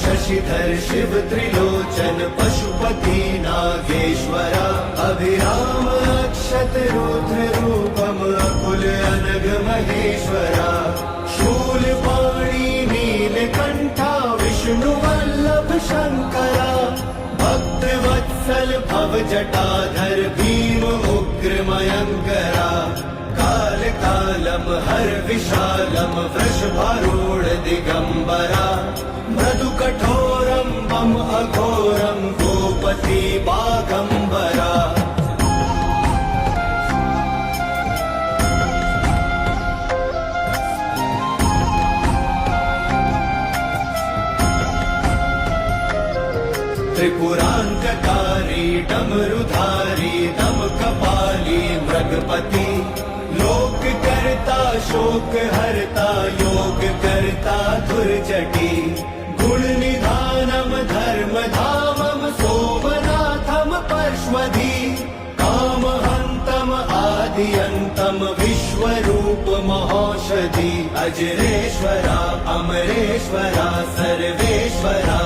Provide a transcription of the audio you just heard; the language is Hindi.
शशिधर शिव त्रिलोचन पशुपति नागेश्वरा अभिराम अक्षत रुद्र रूपम अकुल अनग महेश्वरा शूलपाणि नीलकंठा विष्णु वल्लभ शंकरा भक्त वत्सल भव जटाधर भीम उग्र मयंकरा काल कालम हर विशालम वृषभारूढ़ दिगंबरा मृदु कठोरम बम अघोरम गोपति बागंबरा त्रिपुरांतकारी डमरुधारी दम कपाली मृगपति लोक करता शोक हरता योग करता दुर्जटी गुण निधानम धर्म धामम सोमनाथम परश्वधी काम हंतम आदियंतम विश्वरूप महौषधि अजरेश्वरा अमरेश्वरा सर्वेश्वरा